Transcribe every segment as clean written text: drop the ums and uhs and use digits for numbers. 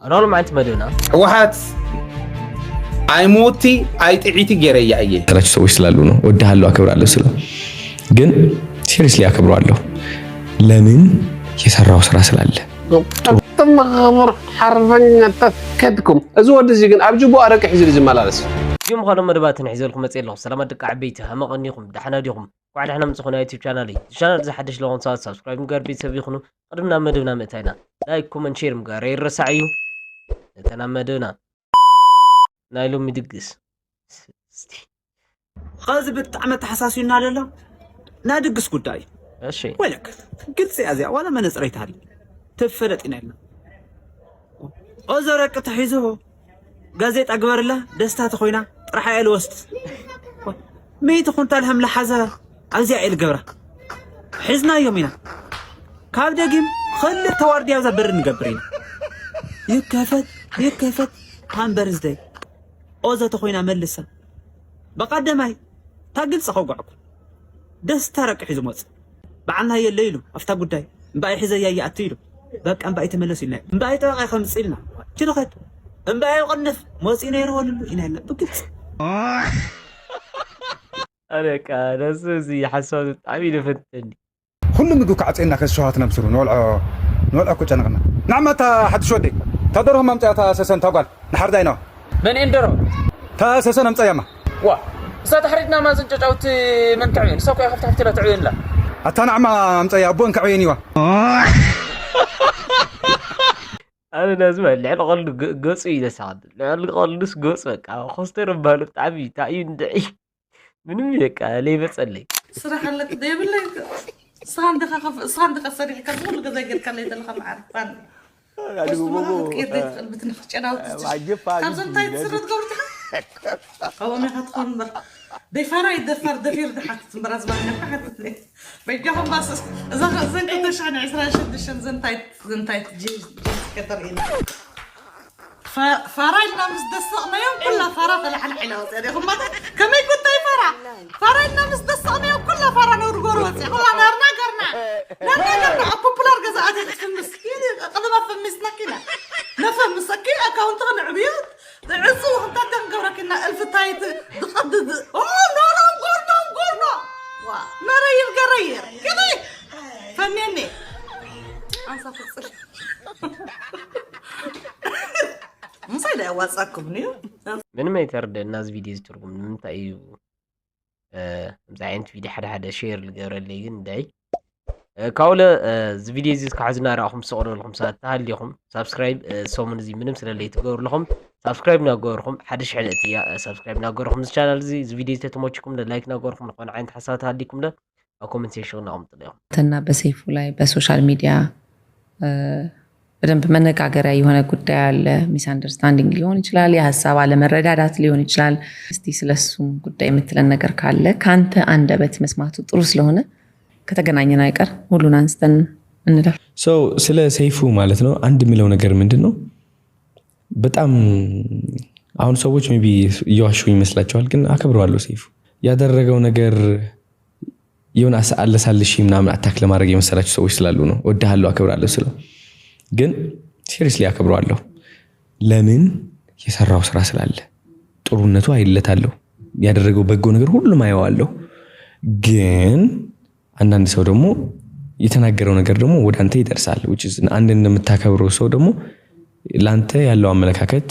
أنا ما أنت مدينة واحد አይሞቲ አይጥዒቲ ገረያ እየ ተራች ሰዎች ስላሉ ነው ወደሃሉ አከብራለሁ ስለ ግን ሲሪየስሊ አከብራለሁ ለምን የሰራው ስራ ስላለ ተመغمر حرفኛ ተከድኩም እዚ ወዲ እዚ ግን ኣብጅቦ አረቅ ሒዝል ዝመላለስ يوم خلنا مدبات نحزلكم مصيلكم سلامات دق عبيته هم غنيكم دحنا ديكم وعد احنا مصخنا يوتيوب شانالي الشانل اذا حدش لو نصات سبسكرايب مقار بيتسب يخنو قدمنا مدبنا متينا لايك كومنت شير مقار يرسعيو تنمدنا نايلو مدقس خازي بتعمل تحساسينا لا نادقس قداي ماشي ولك قلت سيازي ولا ما نزريتها تفلطينا لنا ازرق تحيزو ጋዜጣ ግበርላ ደስታ ተኾይና ጥራሓ ኢል ወስት መይት ኮንታ ለهم ለሓዘ አዚያ ኢል ገብራ ሒዝና ዮሚና ካብ ደግም خل ተዋርዲያ ዘበር ንገብሪና ይከፈት ሃምበርዝ ደይ ኦዘ ተኾይና መልሰ በቀደማይ ታግል ጸኸጓዕኩ ደስታ ረቅ ሒዙ ሞጽ ባዓልና የለይሉ አፍታ ጉዳይ እምባይ ሒዘያ ያአትይሉ በቃ እምባይ ተመለስ ይልና እምባይ ተባይ ከምጽልና ችልኸት እምባይ ቀንፍ ሞጽና ይሮልሉ ኢናና በግልጽ አለቃ ደስዚ ሐሳብ ጣቢል ፈተኒ كل مدو كعصينا كشوهات نبصرو نولع كو ጨነቅና نعمتا حد شودي تدرهم ممطاتا سسن تقال نحر داينا من اندرو تا سسن ممطايما وا سات حريدنا ما زنجጫውት من كعين سوق يا خفتحت لا تعين لا اتا نعما ممطايا ابون كعينيوا أنا لازم العيال غل قص إذا سعد العيال غلس قص بك أو خستر بهالو تعبي تعين دعي من ميك ليه بتسألي صراحة لك ده بالله صندق الصريح كذول كذا قلت كله يدلخ معرفان بس ما كير ده قلبت نخش أنا كابزن تايت سرد قولتها هو ما هتكون بر ده فرا يدفر دفير ده حتى براز ما حتى بيجاهم بس زين كنت شان عسرا شد شن زين تايت جيز كترين فرا لنا مصدقنا يوم كلها فرا طلع على الحلاوة يعني هم كم يقول تاي فرا لنا مصدقنا يوم كلها فرا نورجور وسي والله نرنا قرنا أبوبولار جزء عادي في المسكين قدم في المسكينة نفهم مسكين أكاونت غن عبيد عزو هم تاتن قبرك إن ألف تايت تقدد نورم قرنا نرير قرير كذا فنيني أنصف الصل مصيدة واتساكم نيو من ما يترد الناس فيديوز ترقم من تأيو مزعين فيديو حدا شير الجورة اللي يندعي كاولا فيديوز كعزنا راهم صوروا لهم ساعات لهم سبسكرايب سومن زي منهم سلا اللي تقول لهم سبسكرايب ناقورهم حدش حلقتي سبسكرايب ناقورهم الشانل زي فيديوز تتموتشكم لايك ناقورهم نقول عين حسات هاديكم له كومنت سيكشن نقوم طلعهم تنا بسيفو لاي بسوشيال ميديا በደንብ መነጋገሪያ የሆነ ጉዳይ አለ ሚስ አንደርስታንዲንግ ሊሆን ይችላል የሐሳብ አለ መረዳዳት ሊሆን ይችላል እስቲ ስለሱም ጉዳይ የምትለን ነገር ካለ ካንተ አንደበት መስማቱ ጥሩ ስለሆነ ከተገናኘን አይቀር ሁሉን አንስተን እንለፍ ስለ ሰይፉ ማለት ነው አንድ የሚለው ነገር ምንድነው በጣም አሁን ሰዎች ሜቢ እየዋሹ ይመስላቸዋል ግን አከብረዋለሁ ሰይፉ ያደረገው ነገር የሆነ አለሳልሽ ምናምን አታክ ለማድረግ የመሰላቸው ሰዎች ስላሉ ነው ወደሃሉ አከብራለሁ ስለ ግን ሲሪየስሊ አከብረዋለሁ ለምን የሰራው ስራ ስላለ ጥሩነቱ አይለታለሁ ያደረገው በጎ ነገር ሁሉም አየዋለሁ ግን አንዳንድ ሰው ደግሞ የተናገረው ነገር ደግሞ ወደ አንተ ይደርሳል which is አንድ እንደምታከብረው ሰው ደግሞ ላንተ ያለው አመለካከት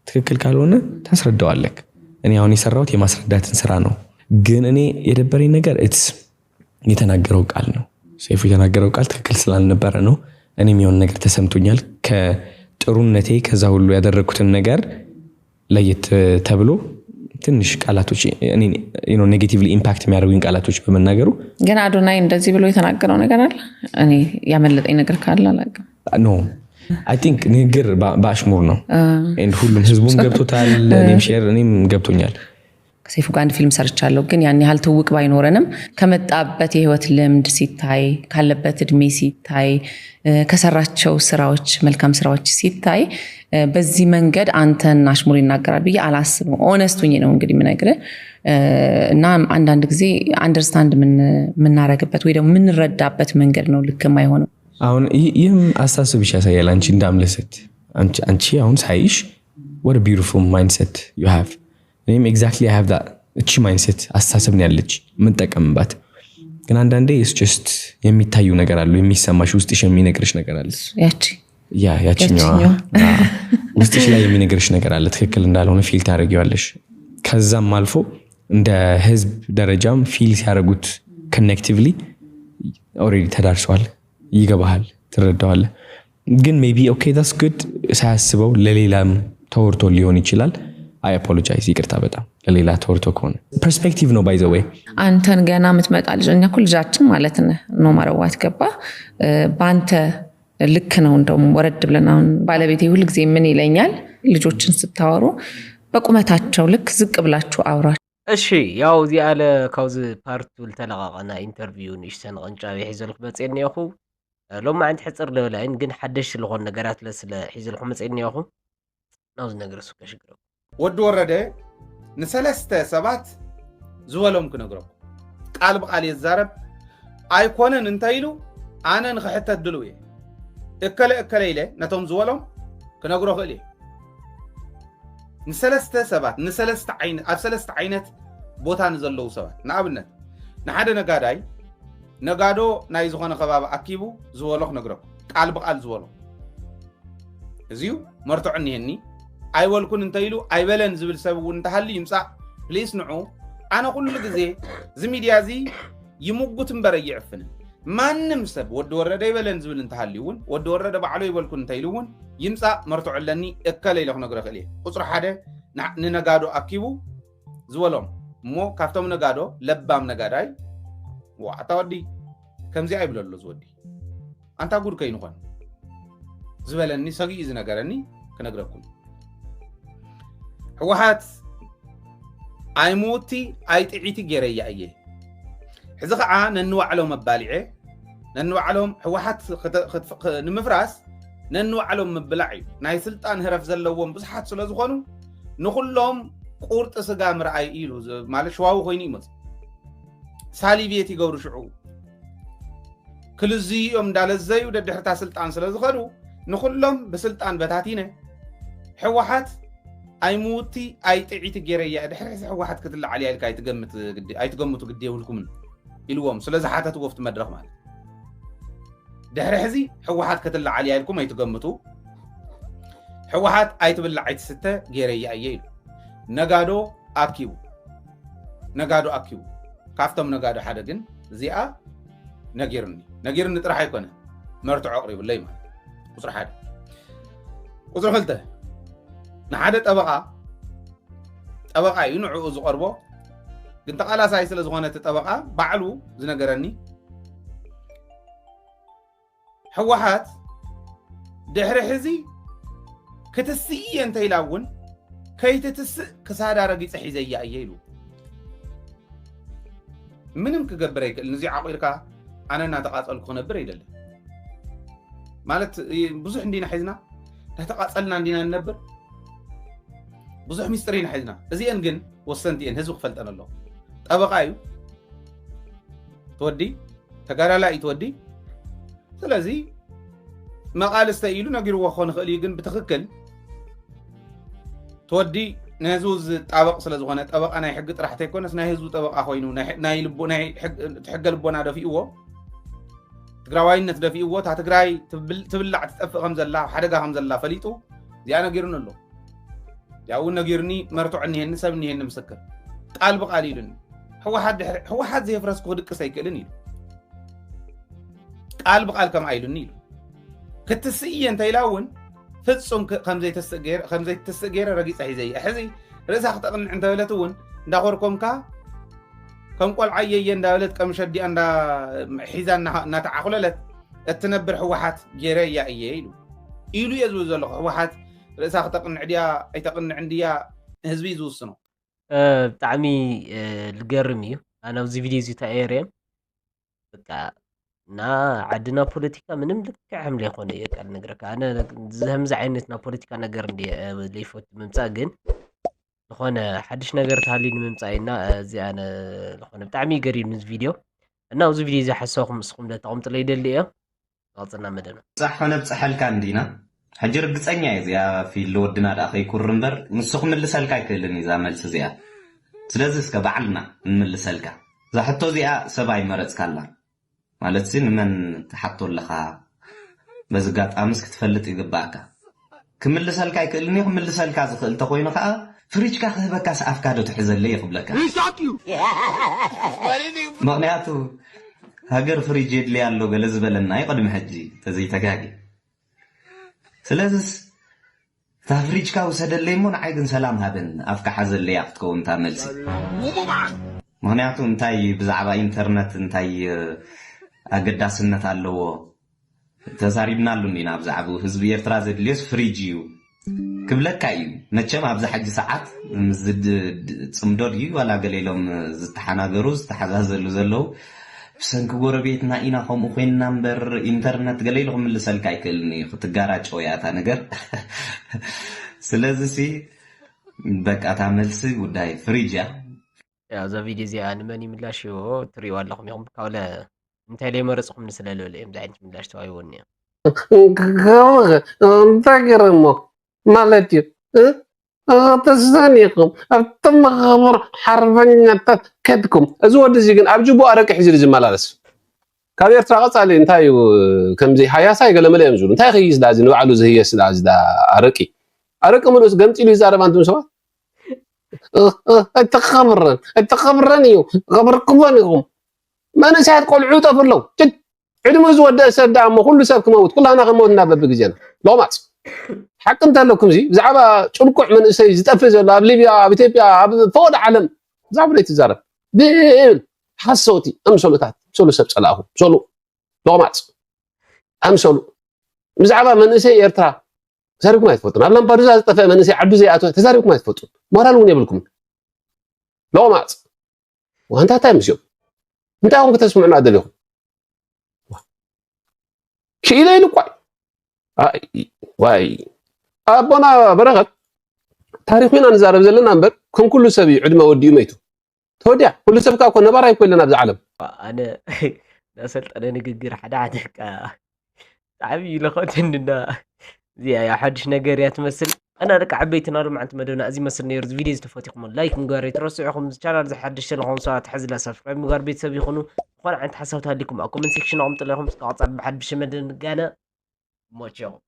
ትክክል ካልሆነ ታስረዳዋለህ እኔ አሁን የሰራሁት የማስረዳትን ስራ ነው ግን እኔ የደበረኝ ነገር የተናገረው ቃል ነው ሰይፉ የተናገረው ቃል ትክክል ስላልነበረ ነው እኔም የሆነ ነገር ተሰምቶኛል ከጥሩነቴ ከዛ ሁሉ ያደረኩትን ነገር ለየት ተብሎ ትንሽ ቃላቶች እኔ ኔጌቲቭሊ ኢምፓክት የሚያደርጉኝ ቃላቶች በመናገሩ ግን አዶናይ እንደዚህ ብሎ የተናገረው ነገር አለ እኔ ያመለጠኝ ነገር ካለ አላውቅም ኖ I think ንግግር ባሽሙር ነው and ሁሉም ህዝቡም ገብቶታል እኔም ገብቶኛል ከሰይፉ ጋር አንድ ፊልም ሰርቻለሁ ግን ያን ያህል ትውቅ ባይኖርንም ከመጣበት የህይወት ልምድ ሲታይ ካለበት እድሜ ሲታይ ከሰራቸው ስራዎች መልካም ስራዎች ሲታይ በዚህ መንገድ አንተን አሽሙር ይናገራል ብዬ አላስብም ኦነስቱኝ ነው እንግዲህ ምነግረ እና አንዳንድ ጊዜ አንደርስታንድ ምናረግበት ወይ ደግሞ ምንረዳበት መንገድ ነው ልክ የማይሆነው አሁን ይህም አስተሳሰብሽ ያሳያል አንቺ እንዳምለሰት አንቺ አሁን ሳይሽ what a beautiful mindset you have እኔም exactly I have that እቺ mindset አስተሳሰብ ነው ያለች ምን ጠቀምባት ግን አንዳንዴ it's just የሚታዩ ነገር አሉ የሚሰማሽ ውስጥሽ የሚነግርሽ ነገር አለ ያቺኛው ውስጥሽ ላይ የሚነግርሽ ነገር አለ ትክክል እንዳልሆነ ፊል ታደርጊዋለሽ ከዛም አልፎ እንደ ህዝብ ደረጃም ፊል ሲያደርጉት connectively already ተዳርሷል ይገባሃል ትረዳዋለህ ግን maybe okay that's good ሳያስበው ለሌላም ተወርቶ ሊሆን ይችላል I apologize ይቅርታ በጣም ለሌላ ተወርቶ ከሆነ perspective ነው by the way አንተን ገና ምትመጣ ልጅ እኛ እኮ ልጃችን ማለት ነው ማረዋት ገባ ባንተ ልክ ነው እንደውም ወረድ ብለን አሁን ባለቤቴ ሁሉ ጊዜ ምን ይለኛል ልጆችን ስታወሩ በቁመታቸው ልክ ዝቅ ብላችሁ አውራ እሺ ያው እዚ አለ ካውዝ ፓርት ተለቃቀና ኢንተርቪው ንሽተን ቅንጫቢ ሒዘልኩ በጽኔኹ ሎማ አንተ ሕጽር ለላይን ግን ሓደሽ ስለሆነ ነገራት ለስለ ሒዘልኩ መጽኔኹ ናውዝ ነገር እሱ ከሽግረው ወድ ወረደ ንሰለስተ ሰባት ዝበሎም ክነግሮ ቃል በቃል ይዛረብ አይኮነን እንታይሉ አነን ከሕተት ድሉ እከለ ኢለ ነቶም ዝበሎም ክነግሮ ኽእል ንሰለስተ ሰባት ንሰለስተ ዓይነ ኣብ ሰለስተ ዓይነት ቦታ ንዘለዉ ሰባት ንኣብነት ንሓደ ነጋዳይ ነጋዶ ናይ ዝኾነ ከባቢ ኣኪቡ ዝበሎ ክነግሮ ቃል በቃል ዝበሎ እዚዩ መርትዑ እኒሄኒ አይወልኩን እንተይሉ አይበለን ዝብል ሰብ እንተሃሊ ይምጻእ ፕሊስ ንዑ አነ ኩሉ ግዜ ዚ ሚዲያ ዚ ይሙጉት እንበረ ይዕፍን ማንም ሰብ ወድ ወረደ ይበለን ዝብል እንተሃሊውን ወድ ወረደ ባዕሉ ይበልኩን እንተይሉውን ይምጻእ መርትዑለኒ እከለ ኢለ ክነግሮ ኽእል ቁጽሪ ሓደ ንነጋዶ ኣኪቡ ዝበሎም እሞ ካብቶም ነጋዶ ለባም ነጋዳይ ዋዕታ ወዲ ከምዚ አይብለሎ ዝወዲ አንታ ጉድ ከይንኾን ዝበለኒ ሰጊኢ ዝነገረኒ ክነግረኩም ሕወሓት አይሞቲ አይጥዒቲ ገይረያ እየ ሕዚ ከዓ ነንዋዕሎም መባሊዐ ነንዋዕሎም ሕወሓት ንምፍራስ ነንዋዕሎም ምብላዕ እዩ ናይ ስልጣን ህረፍ ዘለዎም ብዙሓት ስለ ዝኾኑ ንኹሎም ቁርጥ ስጋ ምርኣይ ኢሉ ማለት ሸዋዊ ኮይኑ ይመጽእ ሳሊቤት ይገብሩ ሽዑ ክልዚኦም እንዳለዘዩ ደድሕርታ ስልጣን ስለ ዝኸዱ ንኹሎም ብስልጣን በታቲነ ሕወሓት አይሞቲ አይጥዒቲ ገይረያ ድሕሪ ሕወሓት ክትለዓል ኢልካ አይትገምቱ ግዲ የብልኩምን ኢልዎም ስለዚ ሓተት ወፍቲ መድረኽ ማለት ድሕሪ ሕዚ ሕወሓት ክትለዓል ኢልኩም አይትገምቱ ሕወሓት አይትብላዕ አይትስተ ገይረያ እየ ኢሉ ነጋዶ ኣኪቡ ካፍቶም ነጋዶ ሓደ ግን እዚኣ ነጊርኒ ጥራሕ ኣይኮነ መርትዖ ኣቕሪቡለይ ማለት ቁፅሪ ሓደ ቁፅሪ ክልተ ንሓደ ጠበቃ እዩ ንዕኡ ዝቐርቦ ግን ተቃላሳይ ስለ ዝኾነ እቲ ጠበቃ ባዕሉ ዝነገረኒ ሕወሓት ድሕሪ ሕዚ ክትስእየ እንተኢላ እውን ከይትትስእ ክሳዳ ረጊፀ ሒዘያ እየ ኢሉ ምንም ክገብር ኣይክእል ነዚ ዓቂልካ ኣነ እናተቃፀልኩ ክነብር ኣይደለን ማለት ብዙሕ እንዲና ሒዝና እናተቃፀልና እንዲና ንነብር ብዙሕ ሚስጥር ኢና ሒዝና እዚአን ግን ወሰንቲ እየን ህዝቢ ክፈልጠን ኣለዎ ጠበቃ እዩ ትወዲ ተጋዳላይ እዩ ትወዲ ስለዚ መቃልስተ ኢሉ ነጊርዎ ክኾን ይኽእል እዩ ግን ብትክክል ትወዲ ንህዝቡ ዝጣበቕ ስለ ዝኾነ ጠበቃ ናይ ሕጊ ጥራሕቲ ኣይኮነስ ናይ ህዝቡ ጠበቃ ኮይኑ ትሕገ ልቦና ደፊእዎ ትግራዋይነት ደፊእዎ እታ ትግራይ ትብላዕ ትጠፍእ ከም ዘላ ሓደጋ ከም ዘላ ፈሊጡ እዚኣ ነጊሩን ኣሎ ያው ነጊርኒ መርትዑ እኒሄኒ ሰብ እኒሄኒ ምስክር ቃል ብቃል ኢሉኒ ሕወሓት ዘየፍረስ ክድቅስ ኣይክእልን ኢሉ ቃል ብቃል ከም ኢሉኒ ኢሉ ክትስእየ እንተኢላ እውን ፍጹም ከምዘይትስእ ገይረ ረጊፀ ሒዘየ ሕዚ ርእሳ ክተቕንዕ እንተበለት እውን እንዳኮርኮምካ ከም ቆልዓ እየየ እንዳበለት ቀምሸዲኣ ሒዛ እናተዓቑለለት እትነብር ሕወሓት ገይረ እያ እየ ኢሉ እየ ዝብል ዘለኹ ሕወሓት ርእሳ ክተቕንዕ ድያ ኣይተቕንዕን ድያ ህዝቢ ዝውስኖ ብጣዕሚ ዝገርም እዩ ኣነ ኣብዚ ቪድዮ እዚ ተኣየርየ በቃ ና ዓድና ፖለቲካ ምንም ልክዕ ሕምለ ይኮነ እየ ቃል ነግረካ ኣነ ከምዚ ዓይነት ና ፖለቲካ ነገር ለይፈቱ ምምፃእ ግን ዝኾነ ሓድሽ ነገር ተሃልዩ ንምምፃእ ኢና እዚ ኣነ ዝኾነ ብጣዕሚ ገሪም እዚ ቪድዮ እና ኣብዚ ቪድዮ እዚ ሓሳብኩም ንስኹም ተቐምጥለ ይደሊ እየ ንቕፅልና መደና ፃሕ ኮነ ብፀሓልካ እንዲና حجر قصنيا يا في لودنا داخي كورنبر مسخ من لسلكا يكلني ذا ملس زيا سلازس كبعلنا من لسلكا ذا حتى زيا سباي مرز كلا ማለት ሲን መን ተሐጥቶልኻ በዝጋጥ አምስክ ትፈልጥ ይግባካ ክምልሰልካ ይክልኒ ክምልሰልካ ዝኽእል ተኮይኑ ከዓ ፍሪጅካ ክህበካ ሰአፍካዶ ትሕዘለይ ይኽብለካ ምክንያቱ ሃገር ፍሪጅ የድሊ ያለው ገለ ዝበለና ይቀድም ሕጂ ተዘይተጋጊ ስለዚህ ታፍሪጅካ ወሰደለይ ሞን ዓይግን ሰላም ሃብን አፍካ ሓዘለይ አፍትከውን ታመልሲ ምክንያቱ እንታይ ብዛዕባ ኢንተርኔት እንታይ አገዳስነት አለው ተዛሪብናሉ እንዲና ብዛዕባ ህዝብ ኤርትራ ዘድልስ ፍሪጅዩ ክብለካዩ መቸም አብዛ ሐጂ ሰዓት ምዝድ ጽምዶድ ዩ ወላ ገሌሎም ዝተሐናገሩ ዝተሐዛዘሉ ዘለው ብሰንክ ጎረቤትና ኢና ከም ኮይንና እምበር ኢንተርኔት ገሌልኩም ልሰልካ ይክልኒ ክትጋራጨው ያታ ነገር ስለዚህ በቃ ታመልስ ጉዳይ ፍሪጅያ ያ ዛ ቪዲዮ ዚ አንመን ይምላሽዮ ትሪው አለኩም ይሁን ካውለ እንታይ ላይ መረጽኩም ስለለለ እምዛይንት ምላሽ ተዋይወኒ እንታገረሞ ማለት ተዛኒኩም አብተም خبر حربኛታት ከድኩም እዚ ወዲ እዚ ግን ኣብ ጅቡ አረቂ ሒዙ ዝመላለስ ካብ ኤርትራ ቀጻሊ እንታይ ከምዚ ሃያሳይ ገለመለ የምዝሉ እንታይ ኸይስ ዳዚ ንባዕሉ ዝህየስ ዳዚ ዳ አረቂ ምሉስ ገምፂሉ ይዛረብ አንቱም ሰባት እተኸብረን እዩ خبركم ይኹም መንእሰያት ቆልዑ ጠፍለው ዕድመ ዝወደአ ሰብ ዳ እሞ ኩሉ ሰብ ክመውት ኩላና ክመውት እናበብ ግዜና ሎማፅ حق انت لكم زي زعبا ጭልቁዕ መንእሰይ ዝጠፍእ ዘሎ ኣብ ሊብያ ኣብ ኢትዮጵያ ኣብ ፈወድ ዓለም ዛዕባ ይትዛረብ ብል ሓሶቲ ኣምሰሉታት ሰሉ ሰብ ጸላሁ ሰሉ ሎማፅ ኣምሰሉ ብዛዕባ መንእሰይ ኤርትራ ተዛሪብኩም አይትፈጡን ኣብ ላምባዱዛ ዝጠፍእ መንእሰይ ዓዱ ዘይኣቶ ተዛሪብኩም አይትፈጡን ሞራል እውን የብልኩም ሎማፅ ወንታ ታይምስዮ እንታይ አሁን ከተስምዑና አደለኩም ኪኢለ ይልቋይ ዋይ አቦና በረኸት ታሪኹና ንዛረብ ዘለና እምበር ከም ኩሉ ሰብ ዕድመ ወዲኡ መይቱ ተወዲያ ኩሉ ሰብ እኮ ነባራ ይኮለና ኣብዚ ዓለም ኣነ ናሰልጠነ ንግግር ሓደ ዓደቃ ዓብዪ ለኸትንና እዚኣ ያ ሓድሽ ነገር እያ ትመስል أنا لك عبيتنا له معنات مدونا أزي مثلا نيرز فيديوز تفوتيكم لايك مقاري ترسعكم الشانل زي حدش لهم ساعات حزل سبسكرايب مقاري بيت سبي خنو وأنا عند حسوتها لكم أكم من سيكشن عم طلعهم سقاط بحد بشمدن قانا موتشو